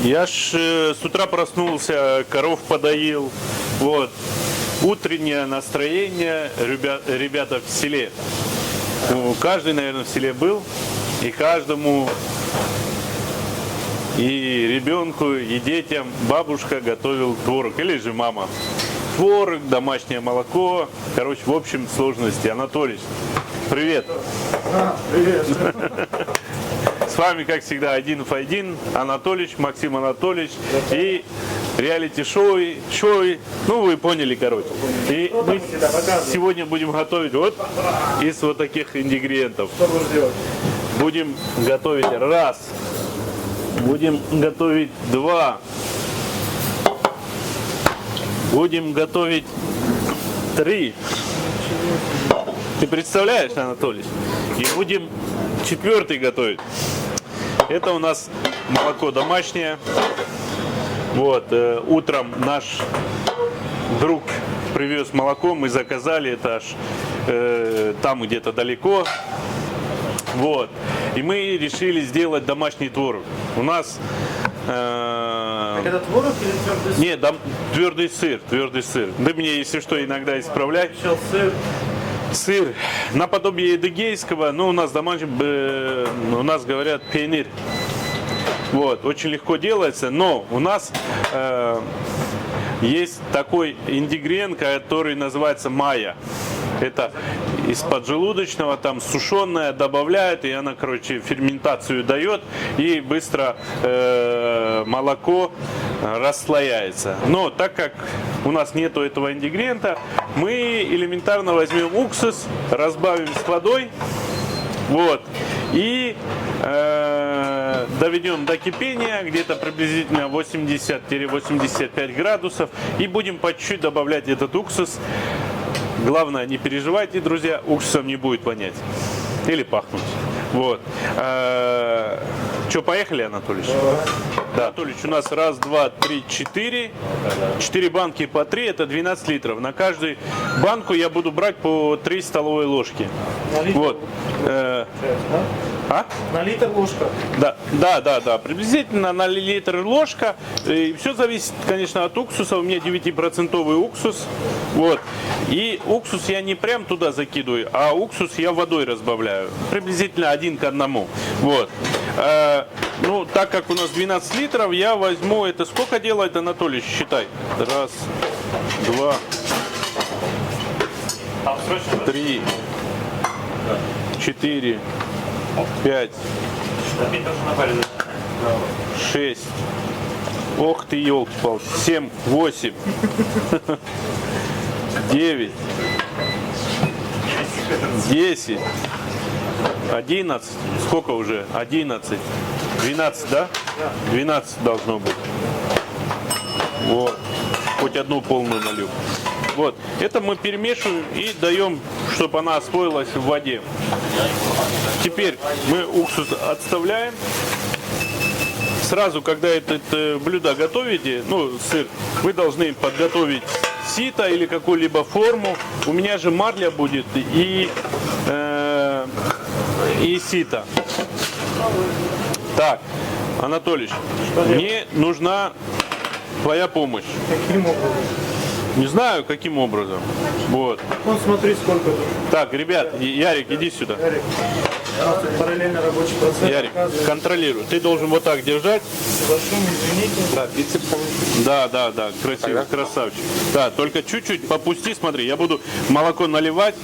Я ж с утра проснулся, коров подоил. Вот. Утреннее настроение ребята в селе. Ну, каждый, наверное, в селе был. И каждому, и ребенку, и детям бабушка готовил творог. Или же мама. Творог, домашнее молоко. Короче, в общем сложности. Анатолий, привет. Привет. С вами, как всегда, один в один, Анатолич, Максим Анатольевич и реалити-шоу, ну вы поняли, короче. И мы сегодня будем готовить вот из вот таких ингредиентов. Что будешь делать? Будем готовить раз, будем готовить два, будем готовить три. Ты представляешь, Анатолий? И будем четвертый готовить. Это у нас молоко домашнее. Вот, утром наш друг привез молоко, мы заказали, это аж там где-то далеко. Вот. И мы решили сделать домашний творог. У нас... Так это творог или твердый сыр? Нет, твердый сыр. Ты мне, если что, иногда исправляй. Сейчас сыр. Сыр наподобие эдыгейского, но у нас домашний, у нас говорят пейнир. Вот, очень легко делается, но у нас есть такой ингредиент, который называется майя. Это из поджелудочного, там сушеное добавляют, и она, короче, ферментацию дает, и быстро молоко расслояется. Но так как у нас нету этого ингредиента, мы элементарно возьмем уксус, разбавим с водой, вот, и доведем до кипения, где-то приблизительно 80-85 градусов, и будем по чуть-чуть добавлять этот уксус. Главное, не переживайте, друзья, уксусом не будет вонять или пахнуть. Вот. Что, поехали, Анатолий? Да, Анатолий, у нас раз, два, три, четыре. 4 банки по 3, это 12 литров. На каждую банку я буду брать по 3 столовые ложки. На литр Вот. А? На литр ложка. Да. Приблизительно на литр ложка. И все зависит, конечно, от уксуса. У меня 9% уксус. Вот. И уксус я не прям туда закидываю, а уксус я водой разбавляю. Приблизительно 1 к 1. Вот. Ну, так как у нас 12 литров, я возьму, это сколько делает, Анатолий, считай. Раз, два, 3, 4, 5, 6. Ох ты, елки-палки. 7, 8, 9, 10, 11. Сколько уже? 11. 12, да? 12 должно быть. Вот. Хоть одну полную налью. Вот. Это мы перемешиваем и даем, чтобы она освоилась в воде. Теперь мы уксус отставляем. Сразу, когда это блюдо готовите, ну, сыр, вы должны подготовить сито или какую-либо форму. У меня же марля будет и сито. Так, Анатолий, мне нужна твоя помощь. Каким образом? Не знаю, каким образом. Вот. Вон смотри, сколько тут. Так, ребят, Ярик, иди сюда. Ярик, у нас тут параллельно рабочий процесс. Ярик, оказывается. контролируй. Ты должен вот так держать. За шум, извините. Да, бицепсами. Да, красиво, красавчик. Да, только чуть-чуть попусти, смотри, я буду молоко наливать.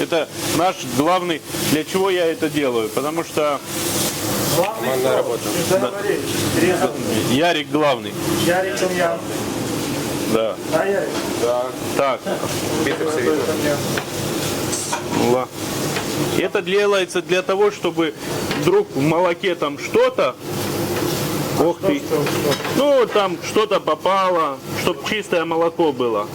Это наш главный, для чего я это делаю, потому что Командная работа. Договорились. Резал. Ярик главный. Ярик Томьян. Да. Да, Ярик? Да, Так, бицепсы видно. ла. Это делается для того, чтобы вдруг в молоке там что-то, ох ты, ну там что-то попало, чтобы чистое молоко было.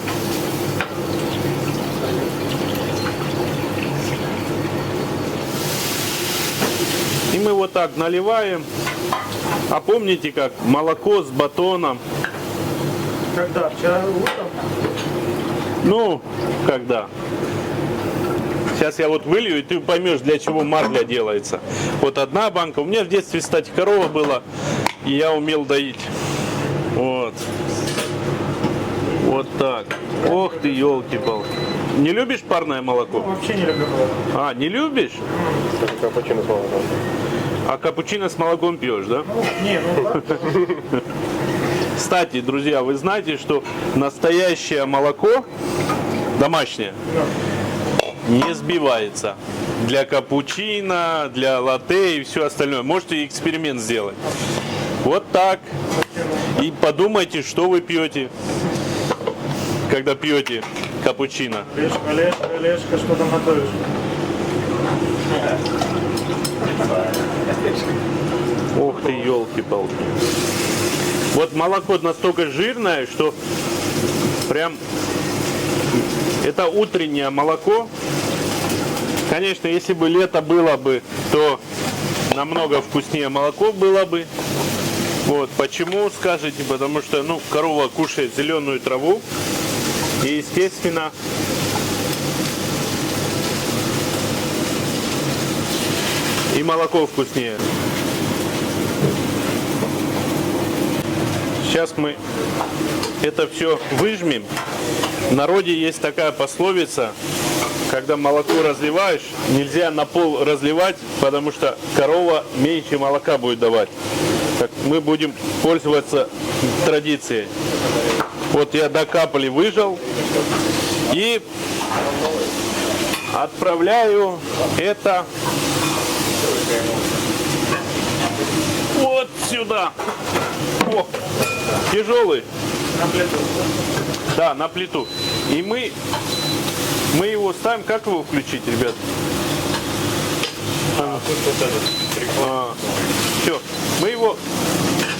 И мы вот так наливаем. А помните, как молоко с батоном? Когда? Вчера утром? Ну, когда? Сейчас я вот вылью, и ты поймешь, для чего марля делается. Вот одна банка. У меня в детстве, кстати, корова была. я умел доить. Вот. Вот так. Ох ты, елки-палки. Не любишь парное молоко? Вообще не люблю молоко. А, не любишь? Только капучино с молоком. А капучино с молоком пьешь, да? Не, ну так. Кстати, друзья, вы знаете, что настоящее молоко, домашнее, не сбивается. Для капучино, для латте и все остальное. Можете эксперимент сделать. Вот так. И подумайте, что вы пьете, когда пьете капучино. Олежка, что там готовишь? Ох ты, елки-палки. Вот молоко настолько жирное, что прям это утреннее молоко. Конечно, если бы лето было бы, то намного вкуснее молоко было бы. Вот почему, скажете, потому что корова кушает зеленую траву. И естественно и молоко вкуснее. Сейчас мы это все выжмем. В народе есть такая пословица, когда молоко разливаешь, нельзя на пол разливать, потому что корова меньше молока будет давать. Так мы будем пользоваться традицией. Вот я до капли выжал и отправляю это вот сюда. О, тяжелый. На плиту. Да, на плиту. И мы его ставим. Как его включить, ребят? Все. Мы его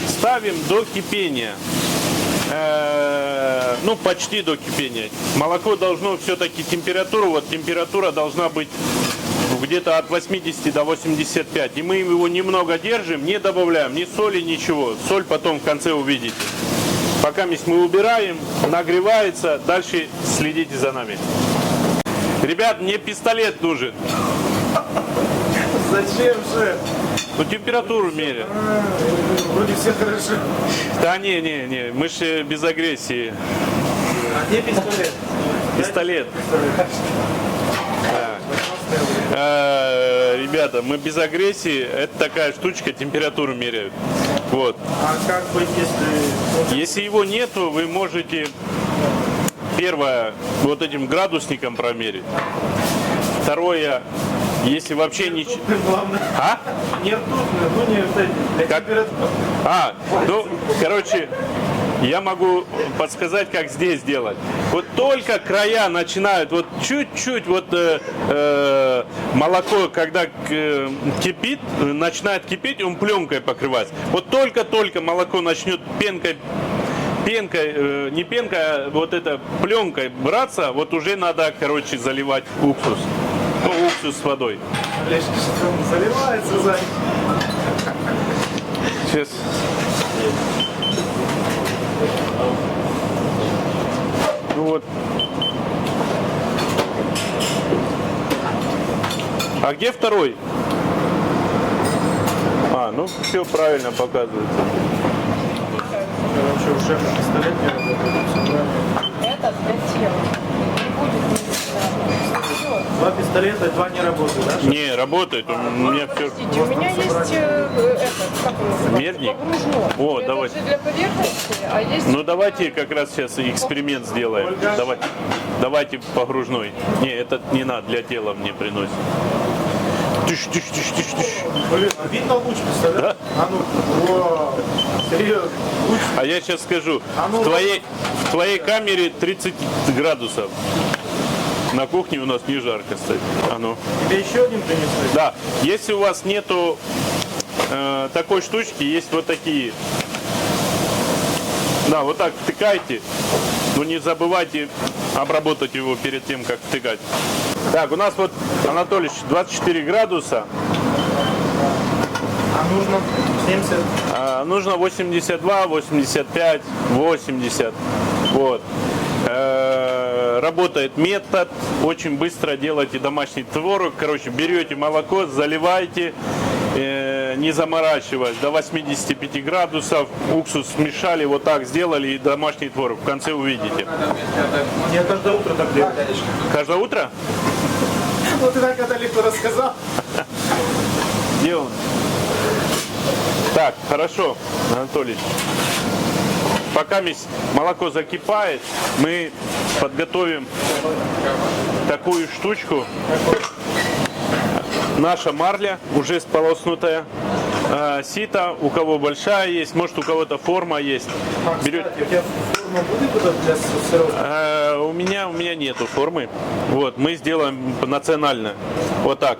ставим до кипения. Почти до кипения. Молоко должно все-таки температура должна быть где-то от 80 до 85. И мы его немного держим, не добавляем ни соли, ничего. Соль потом в конце увидите. Пока мы убираем, нагревается, дальше следите за нами. Ребят, мне пистолет нужен. Зачем же? Температуру меряем. Вроде все хорошо. Да не, мы же без агрессии. А где пистолет? Пистолет. Ребята, мы без агрессии. Это такая штучка, температуру меряют. Вот. А как быть, если... Если его нету, вы можете первое вот этим градусником промерить. Второе, если вообще ничего. Главное, А? не ртутный, не вот эти. Как? Короче, я могу подсказать, как здесь делать. Вот только края начинают, вот чуть-чуть, молоко, когда кипит, начинает кипеть, он пленкой покрывать. Вот только-только молоко начнет пенкой, не пенкой, а вот это пленкой браться, вот уже надо, заливать уксус. Уксус с водой. Олежка, что там заливается сзади. Сейчас. Вот. А где второй? Все правильно показывается. Короче, у шефа пистолет не работает. Все правильно. Это для тела. Не будет ничего. Два пистолета, два не работают, да? Не, работает. У меня все. Подождите, у меня есть как он называется? Мерник? Погружной. О, Это давай. же для поверхности, а есть... Давайте как раз сейчас эксперимент сделаем. Давайте погружной. Не, это не надо, для тела мне приносит. Блин, а видно луч пистолета? Да? А ну, вау, серьезно, луч. А я сейчас скажу, ну, в твоей камере 30 градусов. На кухне у нас не жарко, кстати. Тебе еще один принесли? Да, если у вас нету такой штучки, есть вот такие. Да, вот так втыкайте. Но не забывайте обработать его перед тем, как втыкать. Так, у нас вот, Анатолий, 24 градуса. А нужно 70? Нужно 82, 85, 80. Вот. Работает метод. Очень быстро делайте домашний творог. Берете молоко, заливайте. не заморачиваясь, до 85 градусов, уксус смешали, вот так сделали и домашний творог. В конце увидите. Я каждое утро так делаю. Каждое утро? Ну ты так это легко рассказал. Где он? Так, хорошо, Анатолий. Пока молоко закипает, мы подготовим такую штучку. Наша марля уже сполоснутая. Сито, у кого большая есть, может у кого-то форма есть. Берет... Кстати, у тебя форма будет для сыров? У меня нету формы. Вот, мы сделаем национально. Вот так.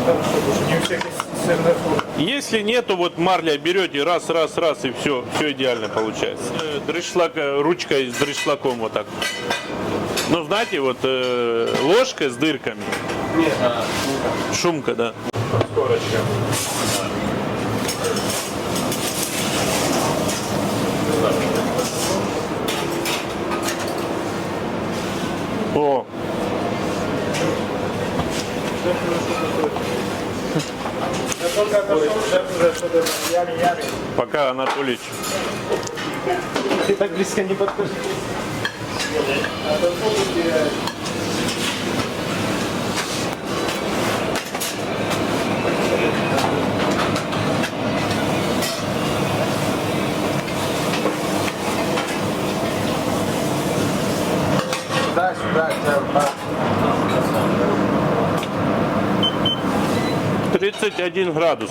Хорошо, потому что не у всех есть сырная форма. Если нету, вот марля берете, раз, и все идеально получается. Дрышлак, ручкой с дрышлаком вот так. Ну, знаете, вот ложка с дырками. Нет, Шумка, да. скорочка. О, Я только отошел, уже что-то ями. пока Анатолич. Ты так близко не подходи. Сюда, 31 градус.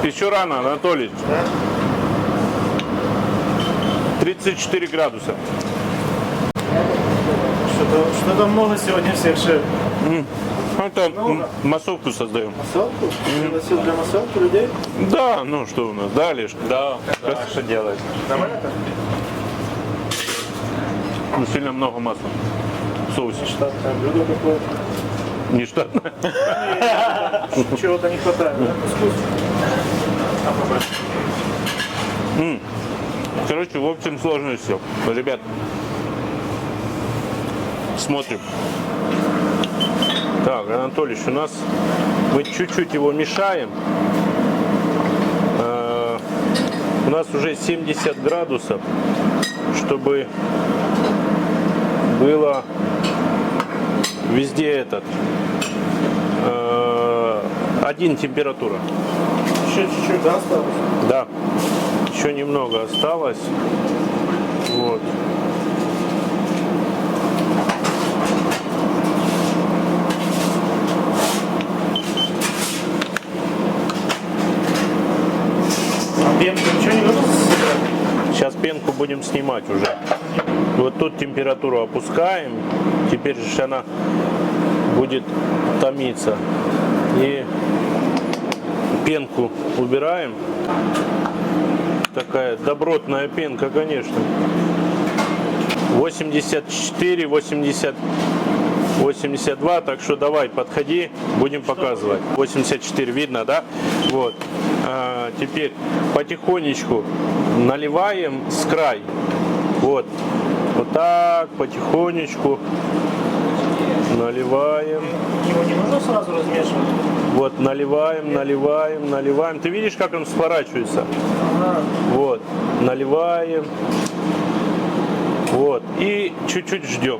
Еще рано, Анатолий. 34 градуса. Что-то много сегодня всех шеф. Это массовку создаем. Массовку? Пригласил для массовки людей? Да, ну что у нас, да, Лешка? Да, что делать? Нормально так? Ну, сильно много масла в соусе. Штатное блюдо какое-то. Не штатное. Чего-то не хватает, да? Вкус. Короче, в общем сложности. Ребят, смотрим. Так, Анатолий, у нас мы чуть-чуть его мешаем. У нас уже 70 градусов, чтобы было везде один температура. Еще чуть-чуть, да, осталось? Да, еще немного осталось. Вот. А пенку ничего не нужно собирать? Сейчас пенку будем снимать уже. Вот тут температуру опускаем. Теперь же она будет томиться. И пенку убираем. Такая добротная пенка, конечно. 84, 80, 82. Так что давай, подходи, будем показывать. 84 видно, да? Вот. Теперь потихонечку наливаем с края. Вот. Вот так, потихонечку наливаем. Его не нужно сразу размешивать? Вот, наливаем. Ты видишь, как он сворачивается? Ага. Вот, наливаем. Вот, и чуть-чуть ждем.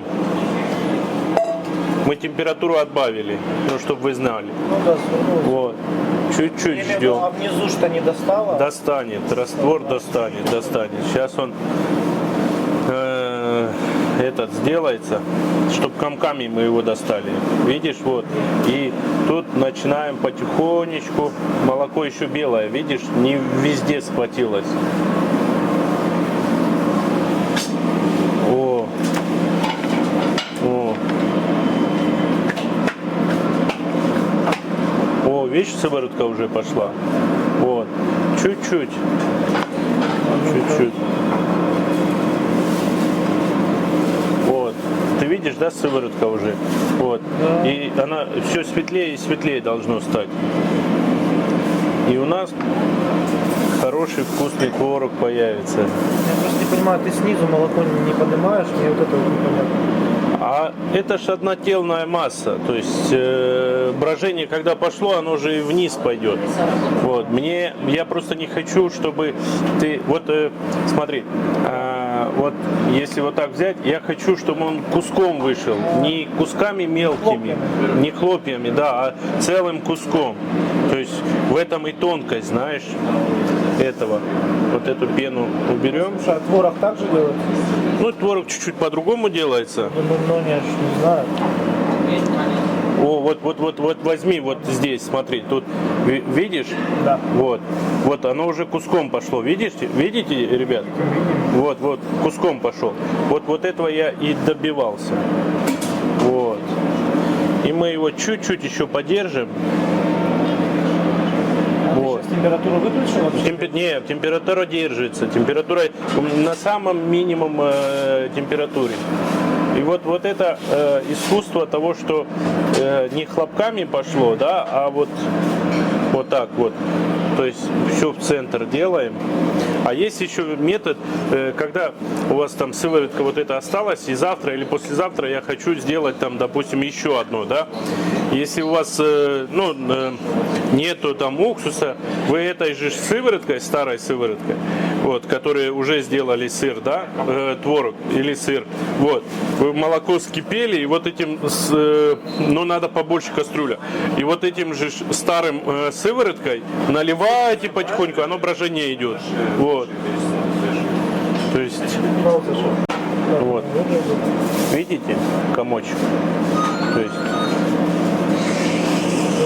Мы температуру отбавили, ну, чтобы вы знали. Ну да, свернулось. Вот, чуть-чуть Я имею в виду, ждем. а внизу что не достало? Достанет, раствор достанет. Сейчас он этот сделается, чтобы комками мы его достали. Видишь, вот. И тут начинаем потихонечку. Молоко еще белое, видишь, не везде схватилось. О. О, видишь, сыворотка уже пошла. Вот. Чуть-чуть. Вот. Ты видишь, да, сыворотка уже? Вот. Да. И она все светлее и светлее должно стать. И у нас хороший вкусный творог появится. Я просто не понимаю, ты снизу молоко не поднимаешь, мне вот это вот непонятно. А это ж однотелная масса, то есть брожение, когда пошло, оно же и вниз пойдет. Вот. Я просто не хочу, чтобы ты, вот смотри, вот если вот так взять, я хочу, чтобы он куском вышел, не кусками мелкими, не хлопьями, да, а целым куском. То есть в этом и тонкость, знаешь, этого. Вот эту пену уберем. Слушай, а творог также делают? Ну, творог чуть-чуть по-другому делается. Ну, я ж не знаю. О, вот возьми вот здесь, смотри, тут видишь? Да. Вот оно уже куском пошло, видите, ребят? Вот, куском пошел. Вот этого я и добивался. Вот. И мы его чуть-чуть еще подержим. Вот. Температуру выключил вообще? Нет, температура держится. Температура на самом минимум температуре. И вот это искусство того, что не хлопками пошло, да, а вот так вот. То есть все в центр делаем. А есть еще метод, когда у вас там сыворотка вот эта осталась, и завтра или послезавтра я хочу сделать там, допустим, еще одно, да. Если у вас нету там уксуса, вы этой же сывороткой, старой сывороткой, вот, которые уже сделали сыр, да, творог или сыр, вот, вы молоко вскипели, и вот этим, надо побольше кастрюля, и вот этим же старым сывороткой наливаете потихоньку, оно брожение идет, вот, то есть, вот, видите, комочек, то есть.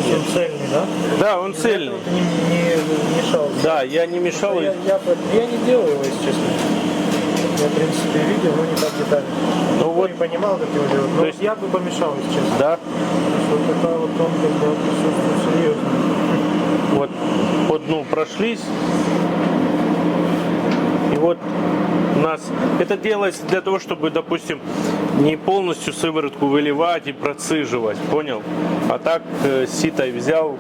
Он цельный, да? Да, он цельный. Не мешал. Да, я не мешал. Я не делаю его, если честно. Я, в принципе, видел, но не так детально. Ну вот. Не понимал, как его делать. Но То есть... я бы помешал, если честно. Да. Вот такая вот тонкость, да, присутствует серьезно. Вот по дну прошлись. И вот у нас это делается для того, чтобы, допустим, не полностью сыворотку выливать и процеживать, понял? А так ситой взял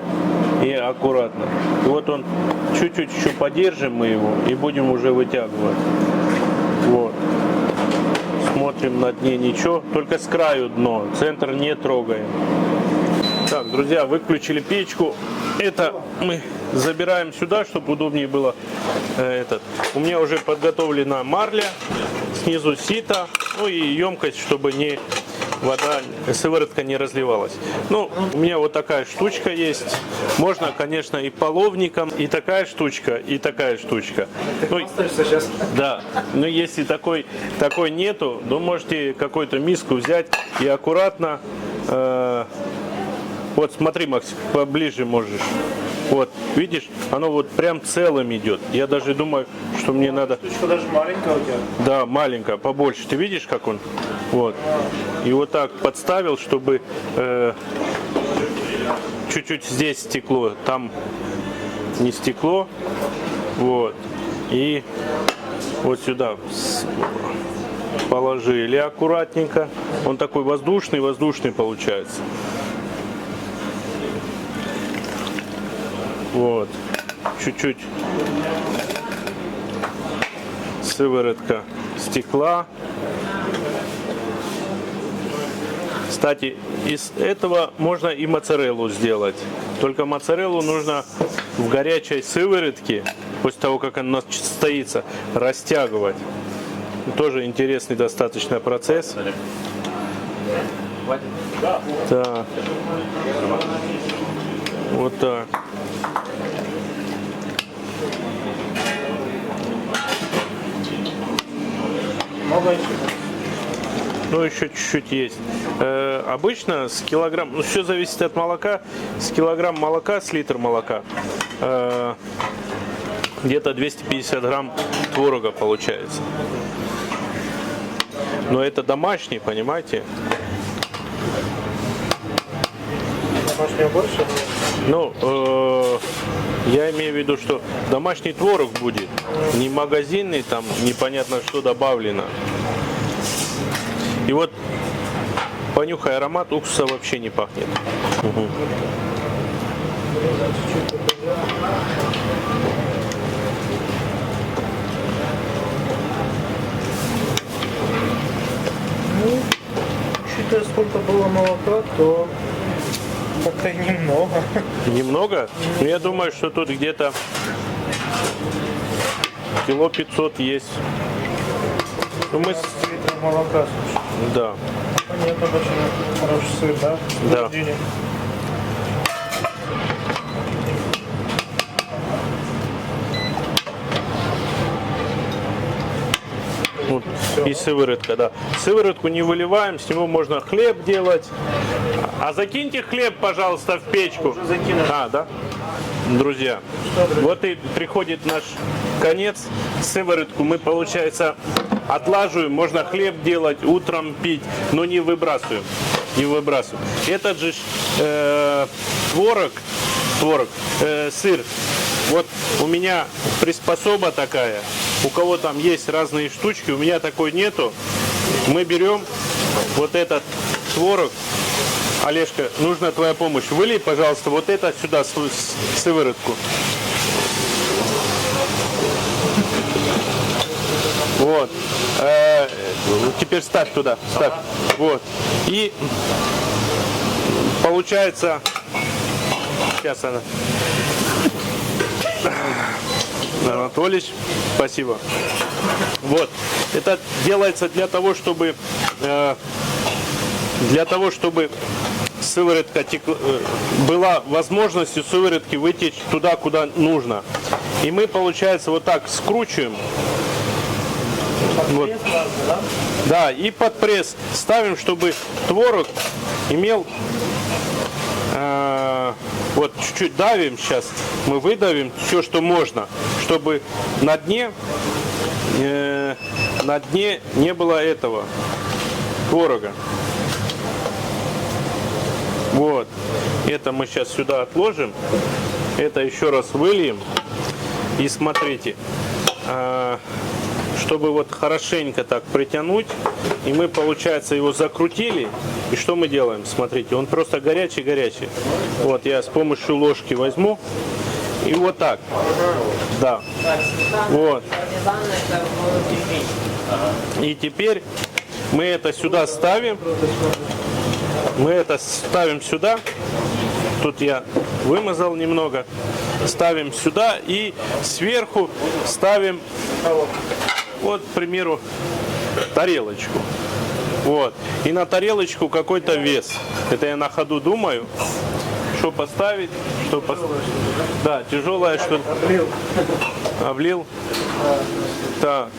и аккуратно. И вот он чуть-чуть еще подержим мы его и будем уже вытягивать. Вот. Смотрим на дне ничего, только с краю дно, центр не трогаем. Так, друзья, выключили печку. Это мы забираем сюда, чтобы удобнее было. У меня уже подготовлена марля, снизу сито, ну и емкость, чтобы сыворотка не разливалась. Ну, у меня вот такая штучка есть. Можно, конечно, и половником, и такая штучка, и такая штучка. Ну, сейчас. да, но если такой нету, то можете какую-то миску взять и аккуратно. Вот смотри, Макс, поближе можешь. Вот, видишь, оно вот прям целым идет. Я даже думаю, что мне надо... Штучка даже маленькая у тебя. Да, маленькая, побольше. Ты видишь, как он? Вот. И вот так подставил, чтобы чуть-чуть здесь стекло, там не стекло. Вот. И вот сюда положили аккуратненько. Он такой воздушный получается. Вот, чуть-чуть сыворотка стекла. Кстати, из этого можно и моцареллу сделать. Только моцареллу нужно в горячей сыворотке, после того, как она настоится, растягивать. Тоже интересный достаточно процесс. Так. Вот так. Ну, еще чуть-чуть есть. Обычно с килограмм, ну, все зависит от молока, с килограмм молока, с литр молока, где-то 250 грамм творога получается. Но это домашний, понимаете? Домашнего больше? Ну, я имею в виду, что домашний творог будет, не магазинный, там непонятно что добавлено. И вот понюхай аромат, уксуса вообще не пахнет. Угу. сколько было молока, то как-то немного. Немного? Ну, я думаю, что тут где-то кило 500 есть. Ну, мы... 15 литров молока, слушай. Да. Понятно, почему хороший сыр, да? Да. Рождение. Вот. И сыворотка, да. Сыворотку не выливаем, с него можно хлеб делать. А закиньте хлеб, пожалуйста, в печку. Уже закинули. А, да? Друзья, вот и приходит наш конец. Сыворотку мы, получается, отлаживаем. Можно хлеб делать, утром пить, но не выбрасываем. Не выбрасываем. Этот же сыр. Вот у меня приспособа такая. У кого там есть разные штучки, у меня такой нету. Мы берем вот этот творог. Олежка, нужна твоя помощь. Вылей, пожалуйста, вот это сюда, сыворотку. Вот. Теперь ставь туда. Ставь. Вот. И получается... Сейчас она... Анатолич, спасибо. Вот. Это делается для того, чтобы сыворотка была возможность у сыворотки вытечь туда, куда нужно. И мы, получается, вот так скручиваем. Вот. Да, и под пресс ставим, чтобы творог имел... Вот чуть-чуть давим сейчас, мы выдавим все, что можно, чтобы на дне не было этого творога. Вот, это мы сейчас сюда отложим, это еще раз выльем. И смотрите, чтобы вот хорошенько так притянуть, и мы, получается, его закрутили. И что мы делаем? Смотрите, он просто горячий-горячий. Вот я с помощью ложки возьму и вот так. Да. Вот. И теперь мы это сюда ставим. Мы это ставим сюда. Тут я вымазал немного. Ставим сюда и сверху ставим, вот, к примеру, тарелочку. Вот. И на тарелочку какой-то вес. Это я на ходу думаю, что поставить, что поставить. Да, тяжелое что. Облил. Так.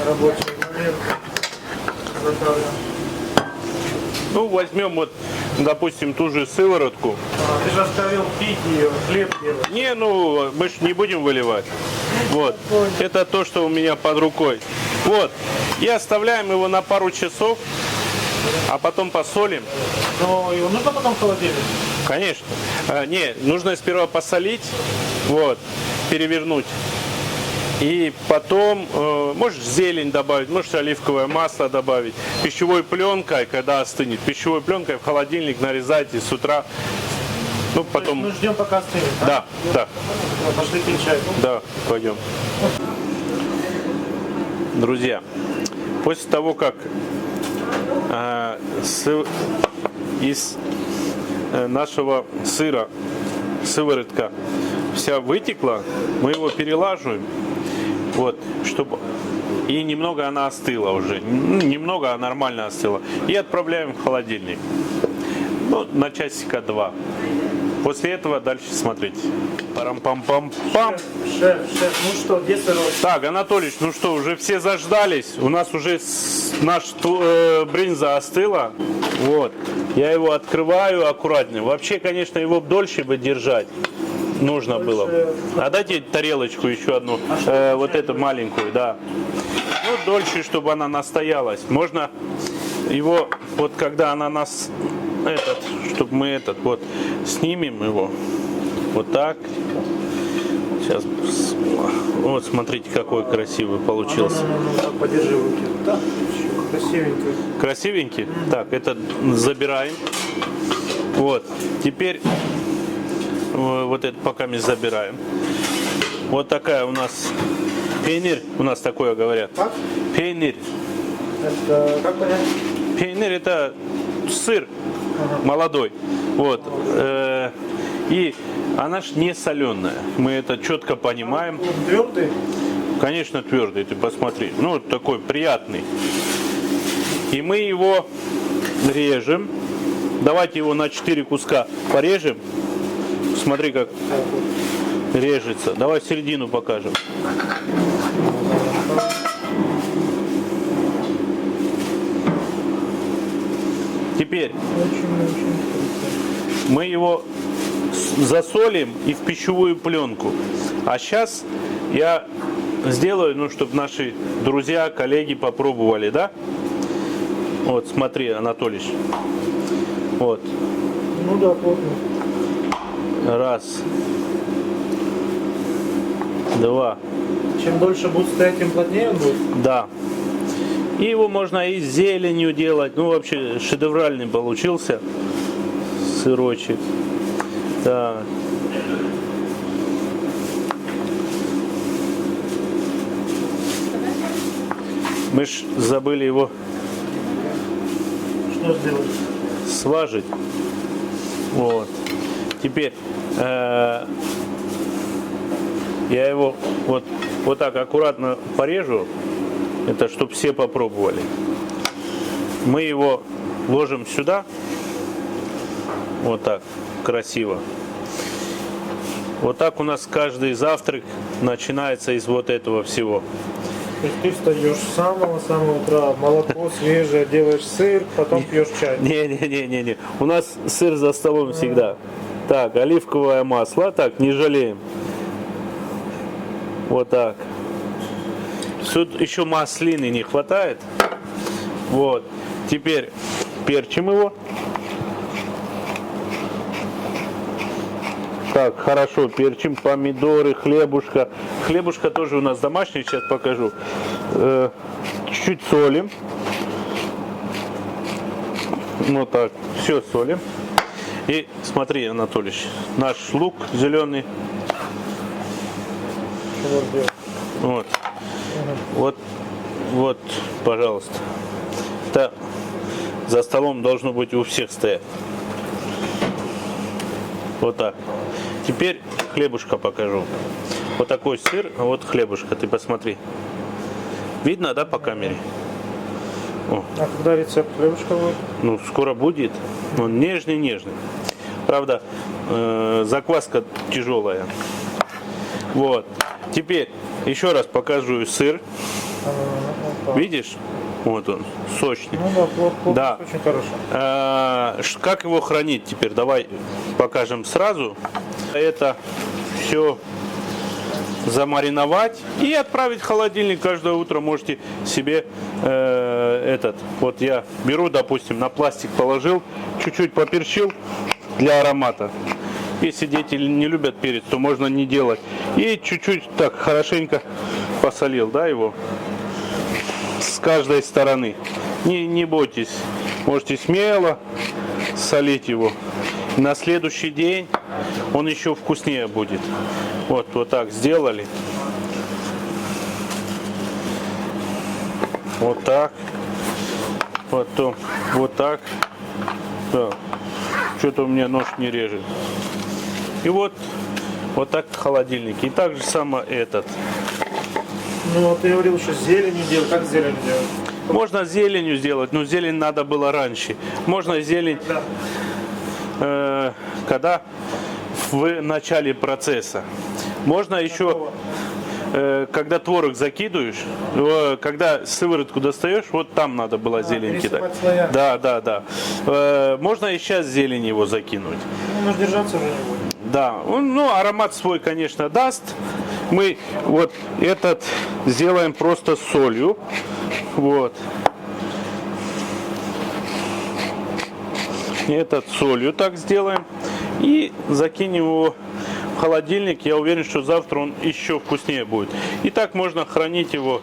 Рабочий момент. Ну, возьмем вот, допустим, ту же сыворотку. Ты же оставил пить ее, хлеб делать. Не, ну, мы же не будем выливать. Вот. Это то, что у меня под рукой. Вот. И оставляем его на пару часов, а потом посолим. Но его нужно потом в холодильник? Конечно. Не, нужно сперва посолить, вот, перевернуть. И потом, можешь зелень добавить, можешь оливковое масло добавить. Пищевой пленкой, когда остынет, пищевой пленкой в холодильник нарезайте с утра. Ну, потом... Мы ждем, пока остынет. Да, да. Пошли пить чай. Да, пойдем. Друзья, после того, как из нашего сыра сыворотка вся вытекла, мы его перелаживаем, вот, чтобы и немного она остыла уже, немного, а нормально остыла, и отправляем в холодильник, ну, на часика 2. После этого дальше смотрите. Парам-пам-пам-пам. Шеф, ну что, где сырок? Так, Анатолич, ну что, уже все заждались. У нас уже наш брынза остыла. Вот. Я его открываю аккуратно. Вообще, конечно, его дольше бы держать нужно было. А дайте тарелочку еще одну. Вот эту маленькую, да. Ну, дольше, чтобы она настоялась. Можно его, вот когда она нас... чтобы мы вот снимем его вот так. Сейчас, вот смотрите, какой красивый получился. Так, подержи в руке. Да, красивенький. Красивенький? Так, это забираем. Вот, теперь вот это пока мы забираем. Вот такая у нас пейнир, у нас такое говорят. Как? Пейнир. Это как понять? Пейнир это сыр молодой. Вот. И она ж не соленая. Мы это четко понимаем. Он твердый? Конечно, твердый, ты посмотри. Ну, такой приятный. И мы его режем. Давайте его на 4 куска порежем. Смотри, как режется. Давай середину покажем. Теперь мы его засолим и в пищевую пленку. А сейчас я сделаю, ну, чтобы наши друзья, коллеги попробовали, да? Вот, смотри, Анатолич. Вот. Ну да, плотно. Раз. Два. Чем дольше будет стоять, тем плотнее он будет? Да. И его можно и с зеленью делать. Ну, вообще, шедевральный получился сырочек. Так. Мы ж забыли его Что сделать? сважить. Вот. Теперь я его вот так аккуратно порежу. Это чтобы все попробовали. Мы его ложим сюда. Вот так. Красиво. Вот так у нас каждый завтрак начинается из вот этого всего. То есть ты встаешь с самого-самого утра, молоко свежее, делаешь сыр, потом пьешь чай. Не. У нас сыр за столом всегда. Так, оливковое масло. Так, не жалеем. Вот так. Тут еще маслины не хватает. Вот. Теперь перчим его. Так, хорошо, перчим, помидоры, хлебушка. Хлебушка тоже у нас домашний, сейчас покажу. Чуть-чуть солим. Вот так, все солим. И смотри, Анатолич, наш лук зеленый. Вот. Вот, пожалуйста. Это за столом должно быть у всех стоять. Вот так. Теперь хлебушка покажу. Вот такой сыр, а вот хлебушка, ты посмотри. Видно, да, по камере? О. А когда рецепт хлебушка будет? Ну, скоро будет. Он нежный. Правда, закваска тяжелая. Вот. Теперь еще раз покажу сыр. Видишь? Вот он, сочный. Ну да, плотность Да. очень хорошо. Как его хранить теперь? Давай покажем сразу. Это все замариновать и отправить в холодильник. Каждое утро можете себе вот я беру, допустим, на пластик положил, чуть-чуть поперчил для аромата. Если дети не любят перец, то можно не делать. И чуть-чуть так хорошенько посолил, да, его с каждой стороны. Не бойтесь, можете смело солить его. На следующий день он еще вкуснее будет. Вот так сделали. Вот так. Потом вот так. Так. Что-то у меня нож не режет. И вот так в холодильнике. И так же самое этот. Ну вот ты говорил, что с зеленью делать. Как с зеленью делать? Можно зеленью сделать, но зелень надо было раньше. Можно зелень, когда в начале процесса. Можно еще, когда творог закидываешь, когда сыворотку достаешь, вот там надо было зелень кидать. Да. Можно и сейчас зелень его закинуть. Ну, может держаться уже не будет. Да, ну аромат свой, конечно, даст. Мы вот этот сделаем просто с солью. Вот. Этот солью так сделаем. И закинем его в холодильник. Я уверен, что завтра он еще вкуснее будет. И так можно хранить его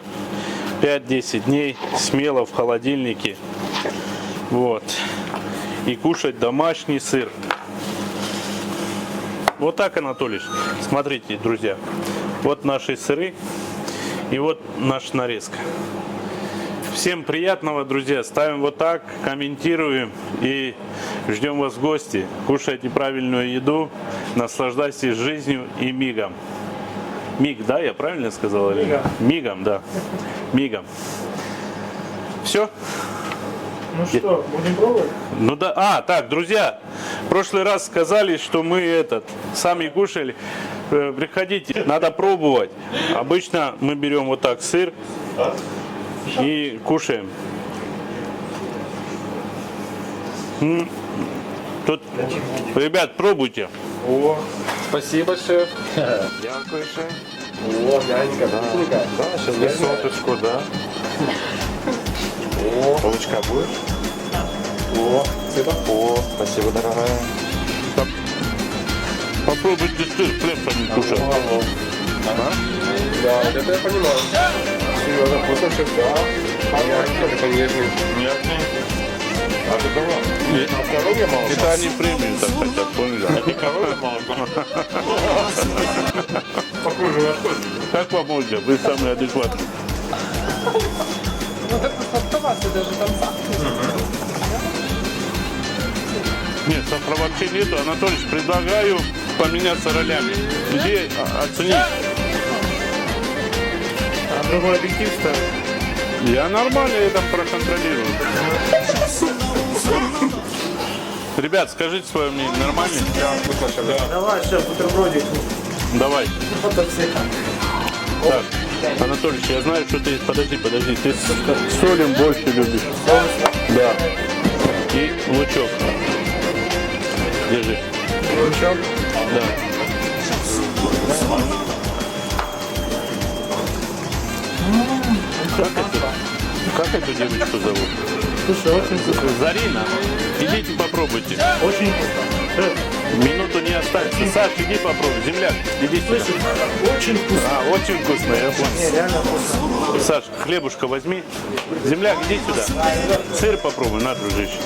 5-10 дней смело в холодильнике. Вот. И кушать домашний сыр. Вот так, Анатолий. Смотрите, друзья. Вот наши сыры. И вот наша нарезка. Всем приятного, друзья. Ставим вот так, комментируем и ждем вас в гости. Кушайте правильную еду, наслаждайтесь жизнью и мигом. Миг, да, я правильно сказал? или нет? Мигом, да. Мигом. Все? Ну что, будем пробовать? Ну да. Так, друзья, в прошлый раз сказали, что мы сами кушали. Приходите, надо пробовать. Обычно мы берем вот так сыр и кушаем. Тут, ребят, пробуйте. О, спасибо, шеф. Дякую, шеф. О, мягенько, да. Да, сейчас без соточку, да. О, булочка будет? О, спасибо. О, спасибо, дорогая. Попробуйте сыр, хлеб не кушать. Ага. Да, это я понимаю. Серьезно, вкусно, шеф, да. Мягенько, такой нежный. Нежный. А ты кого? Есть. А коровье молоко? Это они премию так хотят, поняли? Это коровье молоко. Похоже на что? Как вам, Ольга? Вы самые адекватные. Ну так сладковато даже там сахар. Нет, сахара вообще нету. Анатольевич, предлагаю поменяться ролями. Где оценить? А другой объектив ставим. Я нормально это проконтролирую. Ребят, скажите свое мнение. Нормально? Вкусно, шеф, да. Давай, шеф, бутербродик. Давай. Вот так все. Так, Анатольевич, я знаю, что ты... Подожди. Ты с солем больше любишь. Да. И лучок. Держи. Лучок. Да. Как эту девочку зовут? Слушай, очень вкусно. Зарина. Идите попробуйте. Очень вкусно. Шеф, Минуту не останется. Саш, иди попробуй. Земляк, иди сюда. слышишь? Очень вкусно. Очень вкусно, я понял. Не, реально вкусно. Саш, хлебушка возьми. Земляк, иди сюда. Сыр попробуй, на, дружище.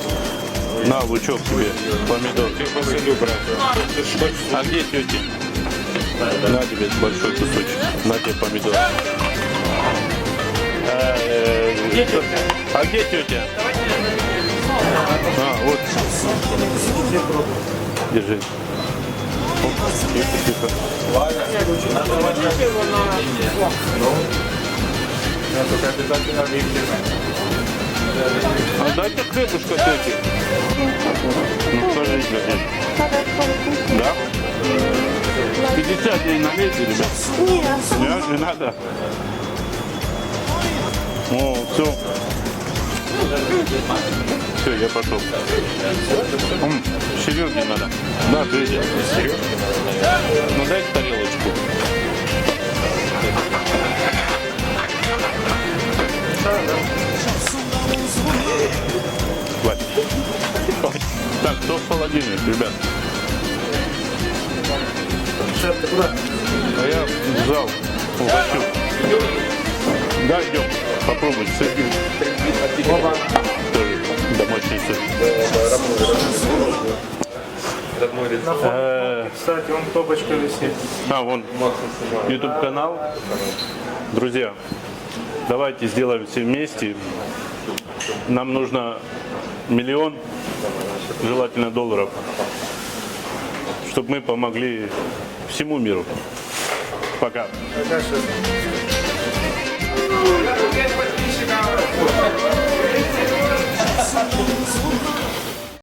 На, лучок тебе, помидор. А где тети? На тебе большой кусочек. На тебе помидор. А где тетя? Вот. Держи. Тихо. А дайте хлебушка тете. Ну, скажите, где? Да? 50 ей налейте, ребят. Нет, не надо. О, все. Все, я пошел. Сереге надо. Да, Федя. Ну дай тарелочку. Хватит. Так, кто в холодильник, ребят? Шеф, ты куда? А я в зал. Хочу. Да, идем. Попробуй сыр. Тоже домашний сыр. На фоне, кстати, вон топочка висит. Вон YouTube канал. Друзья, давайте сделаем все вместе. Нам нужно 1 миллион, желательно долларов, чтобы мы помогли всему миру. Пока. Пока, шеф. Подписчиков.